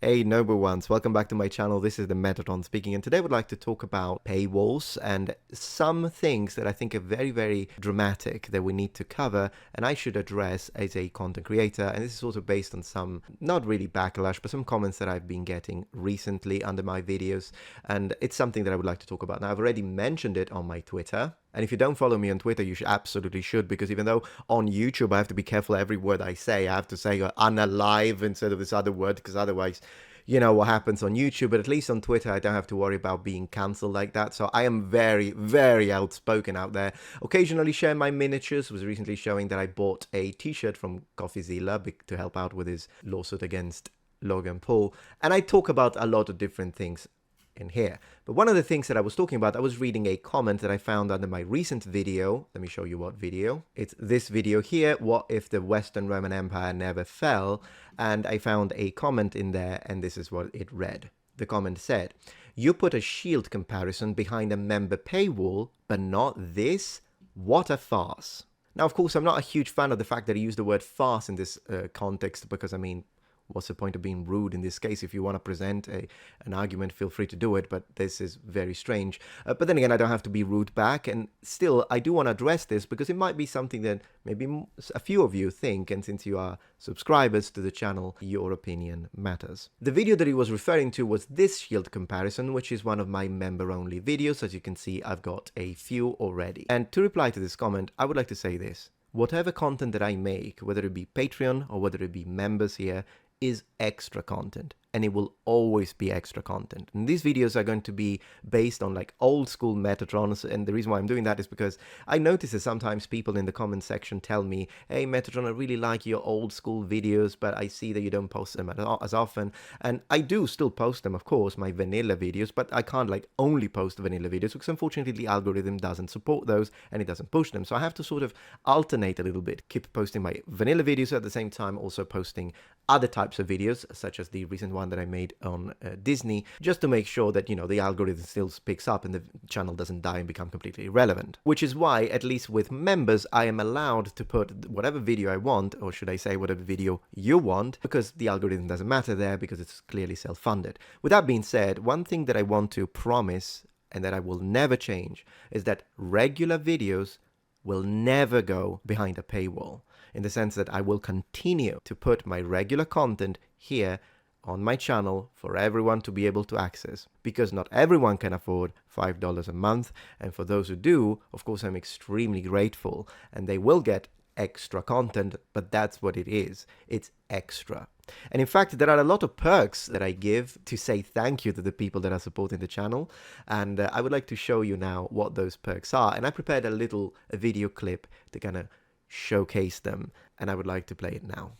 Hey noble ones, welcome back to my channel. This is the Metatron speaking, and today I would like to talk about paywalls and some things that I think are very dramatic that we need to cover and I should address as a content creator. And this is also based on some, not really backlash, but some comments that I've been getting recently under my videos, and it's something that I would like to talk about. Now, I've already mentioned it on my Twitter. And if you don't follow me on Twitter, you absolutely should, because even though on YouTube I have to be careful every word I say, I have to say unalive instead of this other word, because otherwise, you know what happens on YouTube. But at least on Twitter, I don't have to worry about being cancelled like that. So I am very outspoken out there. Occasionally share my miniatures. Was recently showing that I bought a t-shirt from CoffeeZilla to help out with his lawsuit against Logan Paul. And I talk about a lot of different things in here. But one of the things that I was talking about, I was reading a comment that I found under my recent video. Let me show you what video. It's this video here, what if the Western Roman Empire never fell? And I found a comment in there, and this is what it read. The comment said, "You put a shield comparison behind a member paywall, but not this? What a farce." Now, of course, I'm not a huge fan of the fact that he used the word farce in this context, because, I mean, what's the point of being rude in this case? If you want to present an argument, feel free to do it, but this is very strange. But then again, I don't have to be rude back, and still, I do want to address this because it might be something that maybe a few of you think, and since you are subscribers to the channel, your opinion matters. The video that he was referring to was this shield comparison, which is one of my member-only videos. As you can see, I've got a few already. And to reply to this comment, I would like to say this. Whatever content that I make, whether it be Patreon or whether it be members here, is extra content, and it will always be extra content. And these videos are going to be based on like old school Metatrons, and the reason why I'm doing that is because I notice that sometimes people in the comment section tell me, "Hey Metatron, I really like your old school videos, but I see that you don't post them as often." And I do still post them, of course, my vanilla videos, but I can't like only post vanilla videos because unfortunately the algorithm doesn't support those and it doesn't push them. So I have to sort of alternate a little bit, keep posting my vanilla videos at the same time, also posting other types of videos, such as the recent one that I made on Disney, just to make sure that, you know, the algorithm still picks up and the channel doesn't die and become completely irrelevant. Which is why, at least with members, I am allowed to put whatever video I want, or should I say whatever video you want, because the algorithm doesn't matter there, because it's clearly self-funded. With that being said, one thing that I want to promise, and that I will never change, is that regular videos will never go behind a paywall, in the sense that I will continue to put my regular content here on my channel for everyone to be able to access, because not everyone can afford $5 a month, and for those who do, of course, I'm extremely grateful, and they will get extra content, but that's what it is. It's extra. And in fact, there are a lot of perks that I give to say thank you to the people that are supporting the channel, and I would like to show you now what those perks are. And I prepared a little video clip to kind of showcase them, and I would like to play it now.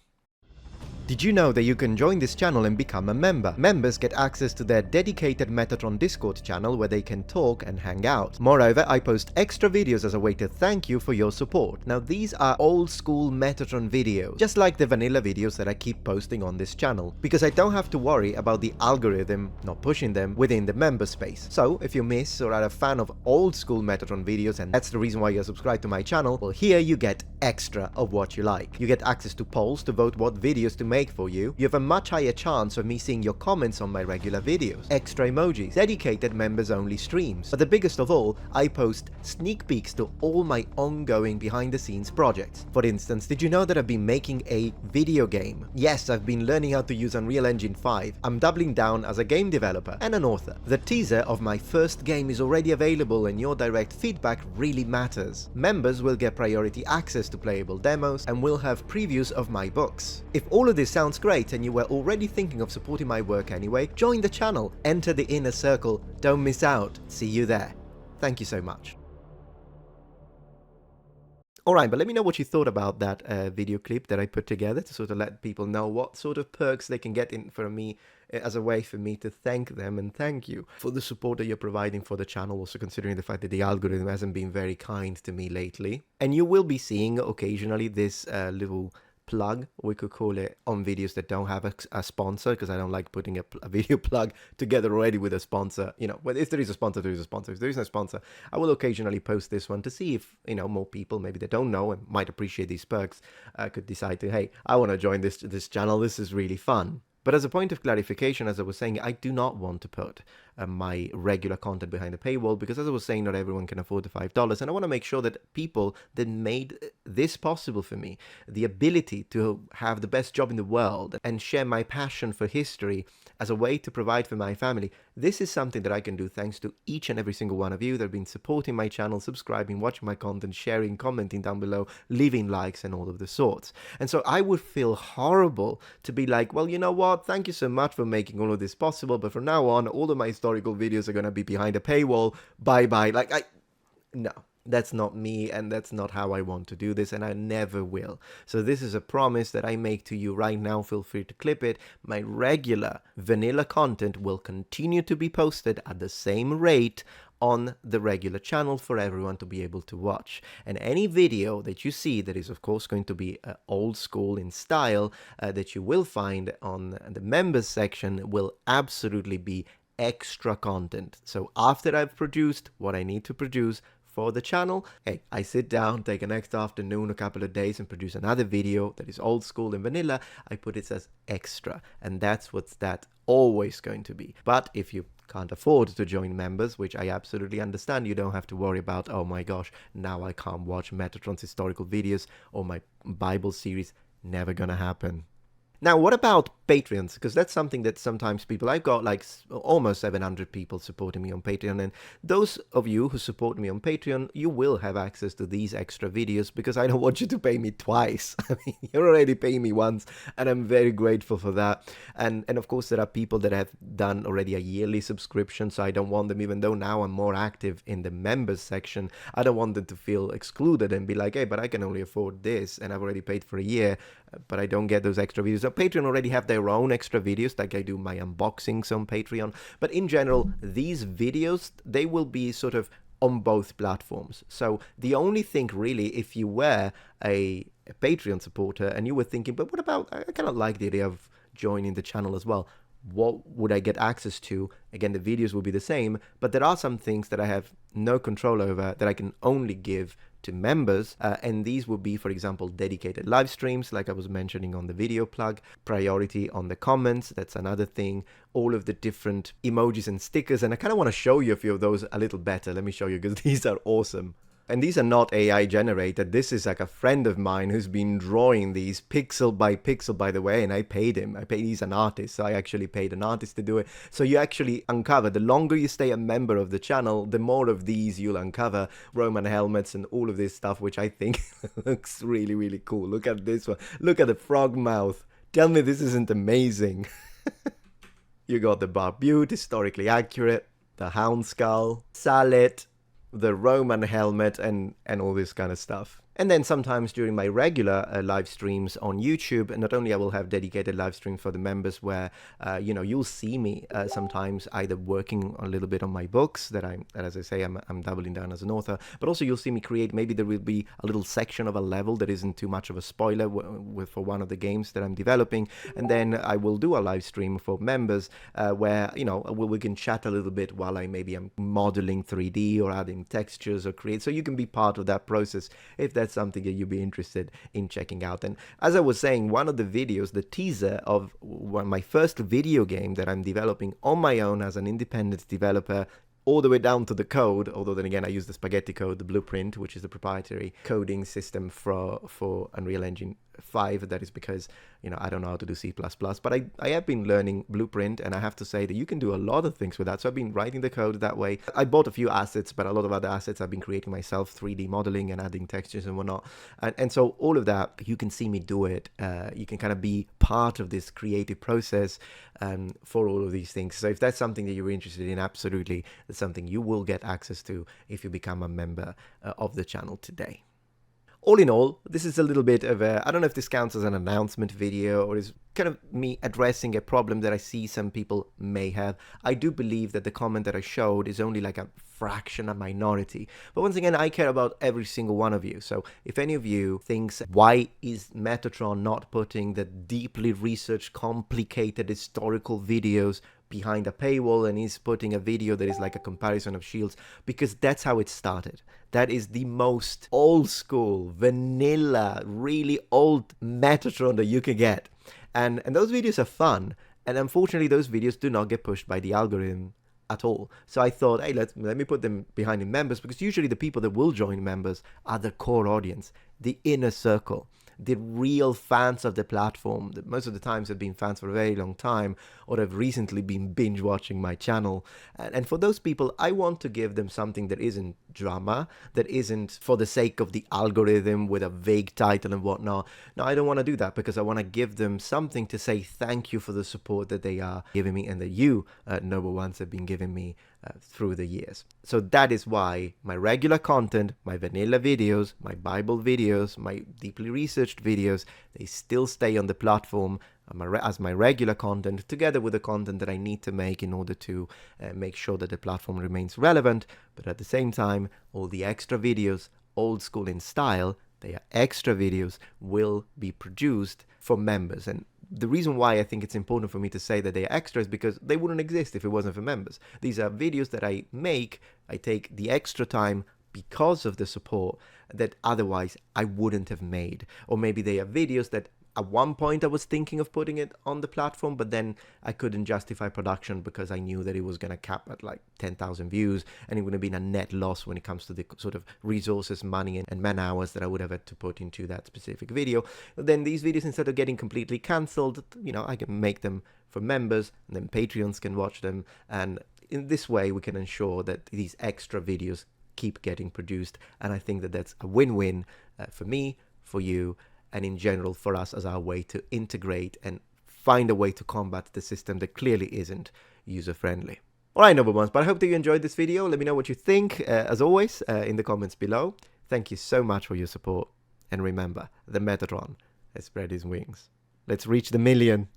Did you know that you can join this channel and become a member? Members get access to their dedicated Metatron Discord channel where they can talk and hang out. Moreover, I post extra videos as a way to thank you for your support. Now, these are old school Metatron videos, just like the vanilla videos that I keep posting on this channel, because I don't have to worry about the algorithm not pushing them within the member space. So, if you miss or are a fan of old school Metatron videos, and that's the reason why you're subscribed to my channel, well, here you get extra of what you like. You get access to polls to vote what videos to make for you. You have a much higher chance of me seeing your comments on my regular videos. Extra emojis, dedicated members only streams. But the biggest of all, I post sneak peeks to all my ongoing behind the scenes projects. For instance, did you know that I've been making a video game? Yes, I've been learning how to use Unreal Engine 5. I'm doubling down as a game developer and an author. The teaser of my first game is already available, and your direct feedback really matters. Members will get priority access to playable demos and will have previews of my books. If all of this sounds great and you were already thinking of supporting my work anyway, join the channel, enter the inner circle, don't miss out. See you there. Thank you so much. Alright, but let me know what you thought about that video clip that I put together to sort of let people know what sort of perks they can get in from me as a way for me to thank them and thank you for the support that you're providing for the channel, also considering the fact that the algorithm hasn't been very kind to me lately. And you will be seeing occasionally this little plug, we could call it, on videos that don't have a sponsor, because I don't like putting a video plug together already with a sponsor. You know, well, if there is a sponsor, there is a sponsor. If there is no sponsor, I will occasionally post this one to see if, you know, more people, maybe they don't know and might appreciate these perks, could decide to, hey, I want to join this channel. This is really fun. But as a point of clarification, as I was saying, I do not want to put my regular content behind a paywall because, as I was saying, not everyone can afford the $5. And I want to make sure that people that made this possible for me, the ability to have the best job in the world and share my passion for history as a way to provide for my family, this is something that I can do thanks to each and every single one of you that have been supporting my channel, subscribing, watching my content, sharing, commenting down below, leaving likes and all of the sorts. And so I would feel horrible to be like, well, you know what? Thank you so much for making all of this possible, but from now on, all of my historical videos are going to be behind a paywall. Bye-bye. No. That's not me, and that's not how I want to do this, and I never will. So this is a promise that I make to you right now. Feel free to clip it. My regular vanilla content will continue to be posted at the same rate on the regular channel for everyone to be able to watch. And any video that you see that is of course going to be old school in style that you will find on the members section will absolutely be extra content. So after I've produced what I need to produce for the channel, hey, I sit down, take an extra afternoon, a couple of days, and produce another video that is old school and vanilla. I put it as extra, and that's what's that always going to be. But if you can't afford to join members, which I absolutely understand, you don't have to worry about, oh my gosh, now I can't watch Metatron's historical videos or my Bible series. Never gonna happen. Now, what about Patreons? Because that's something that sometimes people, I've got like almost 700 people supporting me on Patreon. And those of you who support me on Patreon, you will have access to these extra videos because I don't want you to pay me twice. I mean, you're already paying me once, and I'm very grateful for that. And of course, there are people that have done already a yearly subscription, so I don't want them, even though now I'm more active in the members section, I don't want them to feel excluded and be like, hey, but I can only afford this, and I've already paid for a year, but I don't get those extra videos. So Patreon already have their own extra videos, like I do my unboxings on Patreon. But in general, these videos, they will be sort of on both platforms. So the only thing really, if you were a Patreon supporter and you were thinking, but what about, I kind of like the idea of joining the channel as well, what would I get access to? Again, the videos will be the same, but there are some things that I have no control over that I can only give to members, and these would be, for example, dedicated live streams, like I was mentioning on the video plug, priority on the comments, that's another thing, all of the different emojis and stickers, and I kind of want to show you a few of those a little better. Let me show you, because these are awesome. And these are not AI generated. This is like a friend of mine who's been drawing these pixel by pixel, by the way, and I paid him. He's an artist, so I actually paid an artist to do it. So you actually uncover, the longer you stay a member of the channel, the more of these you'll uncover, Roman helmets and all of this stuff, which I think looks really, really cool. Look at this one. Look at the frog mouth. Tell me this isn't amazing. You got the barbute, historically accurate, the hound skull, sallet, the Roman helmet, and all this kind of stuff. And then sometimes during my regular live streams on YouTube, not only I will have dedicated live streams for the members where, you'll see me sometimes either working a little bit on my books that as I say, I'm doubling down as an author, but also you'll see me create, maybe there will be a little section of a level that isn't too much of a spoiler for one of the games that I'm developing. And then I will do a live stream for members where, we can chat a little bit while I'm modeling 3D or adding textures or create. So you can be part of that process if that's something that you'd be interested in checking out. And as I was saying, one of the videos, the teaser of my first video game that I'm developing on my own as an independent developer, all the way down to the code, although then again I use the spaghetti code, the Blueprint, which is the proprietary coding system for Unreal Engine 5. That is because, I don't know how to do C++, but I have been learning Blueprint, and I have to say that you can do a lot of things with that. So I've been writing the code that way. I bought a few assets, but a lot of other assets I've been creating myself, 3D modeling and adding textures and whatnot. And so all of that, you can see me do it. You can kind of be part of this creative process for all of these things. So if that's something that you're interested in, absolutely, that's something you will get access to if you become a member of the channel today. All in all, this is a little bit of I don't know if this counts as an announcement video or is kind of me addressing a problem that I see some people may have. I do believe that the comment that I showed is only like a fraction, a minority. But once again, I care about every single one of you. So if any of you thinks, why is Metatron not putting the deeply researched, complicated historical videos behind a paywall, and he's putting a video that is like a comparison of shields? Because that's how it started. That is the most old school, vanilla, really old Metatron that you can get. And those videos are fun. And unfortunately, those videos do not get pushed by the algorithm at all. So I thought, hey, let me put them behind the members, because usually the people that will join members are the core audience, the inner circle, the real fans of the platform that most of the times have been fans for a very long time or have recently been binge watching my channel. And for those people, I want to give them something that isn't drama, that isn't for the sake of the algorithm with a vague title and whatnot. No, I don't want to do that, because I want to give them something to say thank you for the support that they are giving me and that you, noble ones, have been giving me through the years. So that is why my regular content, my vanilla videos, my Bible videos, my deeply researched videos, they still stay on the platform as my regular content, together with the content that I need to make in order to make sure that the platform remains relevant. But at the same time, all the extra videos, old school in style, they are extra videos, will be produced for members. And the reason why I think it's important for me to say that they are extra is because they wouldn't exist if it wasn't for members. These are videos that I make, I take the extra time because of the support that otherwise I wouldn't have made. Or maybe they are videos that at one point I was thinking of putting it on the platform, but then I couldn't justify production because I knew that it was going to cap at like 10,000 views, and it would have been a net loss when it comes to the sort of resources, money, and man hours that I would have had to put into that specific video. Then these videos, instead of getting completely cancelled, I can make them for members, and then Patreons can watch them, and in this way we can ensure that these extra videos keep getting produced. And I think that that's a win-win for me, for you, and in general for us, as our way to integrate and find a way to combat the system that clearly isn't user-friendly. Alright, noble ones, but I hope that you enjoyed this video. Let me know what you think, as always, in the comments below. Thank you so much for your support. And remember, the Metatron has spread his wings. Let's reach the 1,000,000.